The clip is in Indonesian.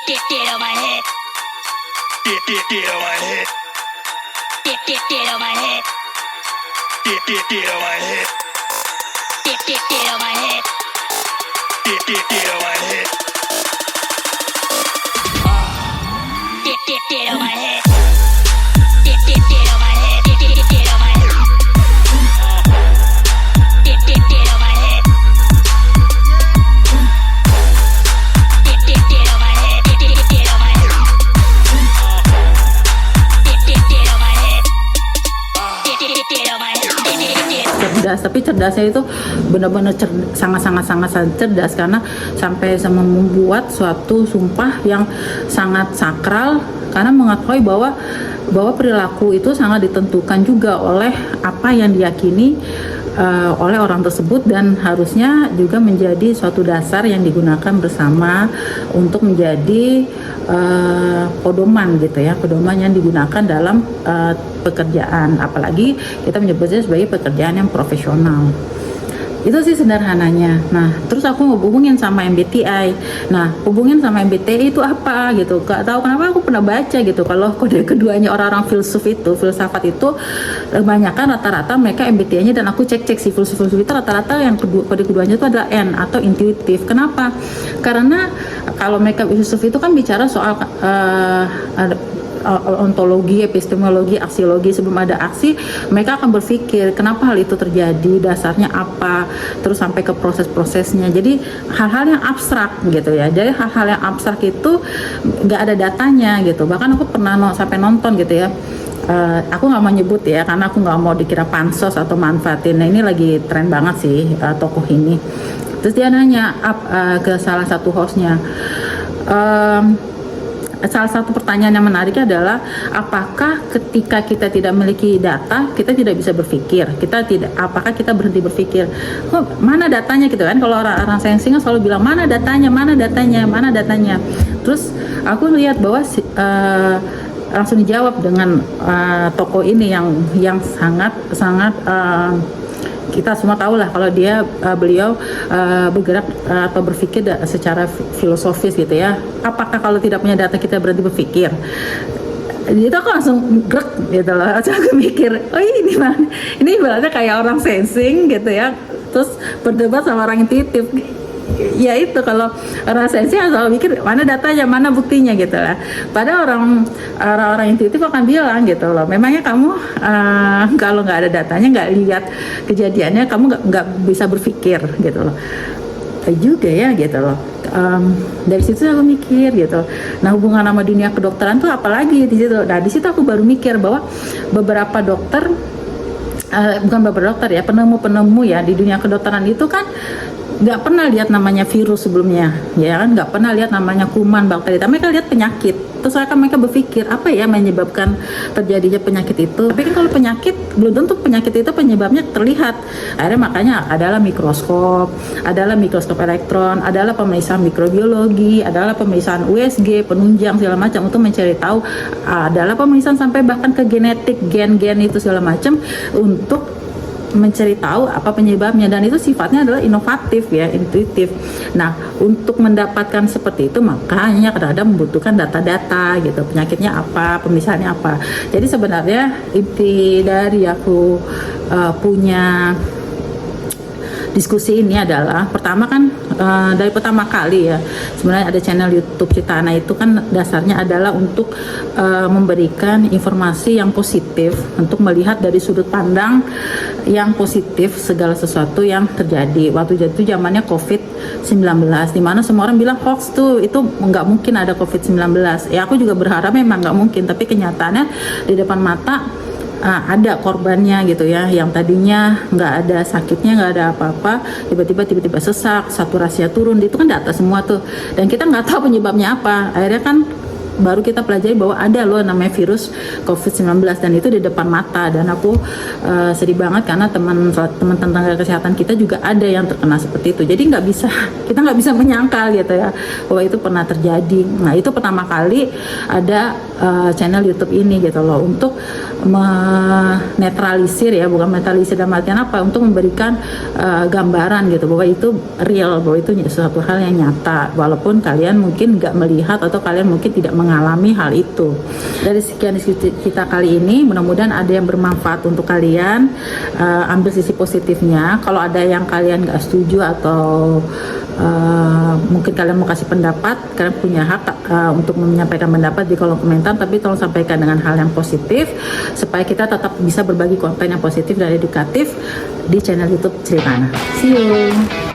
Get on my head. Get on my head. Get on my head. Get on my head. Get on my head. Get on my head. Get on my head. Get on my head. Get on my head. Get on my head. Cerdas, tapi cerdasnya itu benar-benar sangat-sangat cerdas karena sampai sama membuat suatu sumpah yang sangat sakral karena mengetahui bahwa perilaku itu sangat ditentukan juga oleh apa yang diyakini oleh orang tersebut dan harusnya juga menjadi suatu dasar yang digunakan bersama untuk menjadi pedoman gitu ya, pedoman yang digunakan dalam pekerjaan, apalagi kita menyebutnya sebagai pekerjaan yang profesional. Itu sih sederhananya. Nah, terus aku hubungin sama MBTI. Nah, hubungin sama MBTI itu apa gitu. Gak tahu kenapa aku pernah baca gitu. Kalau kode keduanya orang-orang filsafat itu kebanyakan rata-rata mereka MBTI-nya, dan aku cek si filsuf itu rata-rata yang kode keduanya itu adalah N atau intuitif. Kenapa? Karena kalau mereka filsuf itu kan bicara soal ontologi, epistemologi, aksiologi. Sebelum ada aksi, mereka akan berpikir kenapa hal itu terjadi, dasarnya apa, terus sampai ke proses-prosesnya. Jadi hal-hal yang abstrak gitu ya. Jadi hal-hal yang abstrak itu nggak ada datanya gitu. Bahkan aku pernah sampai nonton gitu ya. Aku nggak mau nyebut ya karena aku nggak mau dikira pansos atau manfaatin. Nah, ini lagi tren banget sih tokoh ini. Terus dia nanya ke salah satu hostnya. Salah satu pertanyaan yang menariknya adalah apakah ketika kita tidak memiliki data kita tidak bisa berpikir, apakah kita berhenti berpikir, mana datanya gitu kan. Kalau orang sensing selalu bilang mana datanya. Terus aku lihat bahwa langsung dijawab dengan tokoh ini yang sangat kita semua tahu lah kalau beliau bergerak atau berpikir secara filosofis gitu ya. Apakah kalau tidak punya data kita berhenti berpikir? Itu aku langsung grek gitu loh. Aku mikir, oh ini ibaratnya kayak orang sensing gitu ya. Terus berdebat sama orang intuitif. Ya itu, kalau orang sensing selalu mikir mana datanya, mana buktinya gitu lah. Padahal orang intuitif akan bilang gitu loh, memangnya kamu kalau nggak ada datanya, nggak lihat kejadiannya, kamu nggak bisa berpikir gitu loh. Juga ya gitu loh. Dari situ aku mikir gitu. Nah, hubungan sama dunia kedokteran tuh apalagi di situ. Nah, di situ aku baru mikir bahwa beberapa dokter, bukan beberapa dokter ya, penemu ya di dunia kedokteran itu kan nggak pernah lihat namanya virus sebelumnya, ya kan, nggak pernah lihat namanya kuman, bakteri, tapi mereka lihat penyakit. Terus mereka berpikir apa ya menyebabkan terjadinya penyakit itu. Tapi kan kalau penyakit belum tentu penyakit itu penyebabnya terlihat. Akhirnya makanya adalah mikroskop elektron, adalah pemeriksaan mikrobiologi, adalah pemeriksaan USG, penunjang segala macam untuk mencari tahu, adalah pemeriksaan sampai bahkan ke genetik, gen-gen itu segala macam untuk mencari tahu apa penyebabnya, dan itu sifatnya adalah inovatif ya, intuitif. Nah, untuk mendapatkan seperti itu makanya kadang-kadang membutuhkan data-data gitu, penyakitnya apa, pemeriksaannya apa. Jadi sebenarnya inti dari aku punya diskusi ini adalah, pertama kan dari pertama kali ya sebenarnya ada channel YouTube Citana itu kan dasarnya adalah untuk memberikan informasi yang positif, untuk melihat dari sudut pandang yang positif segala sesuatu yang terjadi. Waktu itu zamannya COVID-19, dimana semua orang bilang hoax tuh, itu nggak mungkin ada COVID-19. Ya aku juga berharap memang nggak mungkin, tapi kenyataannya di depan mata ada korbannya gitu ya, yang tadinya nggak ada sakitnya, nggak ada apa-apa, tiba-tiba sesak, saturasinya turun, itu kan data semua tuh, dan kita nggak tahu penyebabnya apa. Akhirnya kan baru kita pelajari bahwa ada loh namanya virus COVID-19 dan itu di depan mata. Dan aku sedih banget karena teman tenaga kesehatan kita juga ada yang terkena seperti itu. Jadi kita nggak bisa menyangkal gitu ya bahwa itu pernah terjadi. Nah itu pertama kali ada channel YouTube ini gitu loh, untuk menetralisir ya, bukan menetralisir dalam artian apa, untuk memberikan gambaran gitu bahwa itu real, bahwa itu suatu hal yang nyata walaupun kalian mungkin nggak melihat atau kalian mungkin tidak mengalami hal itu. Dari sekian diskusi kita kali ini, mudah-mudahan ada yang bermanfaat untuk kalian. Ambil sisi positifnya. Kalau ada yang kalian nggak setuju atau mungkin kalian mau kasih pendapat, kalian punya hak untuk menyampaikan pendapat di kolom komentar, tapi tolong sampaikan dengan hal yang positif supaya kita tetap bisa berbagi konten yang positif dan edukatif di channel YouTube Sri Rana. See you.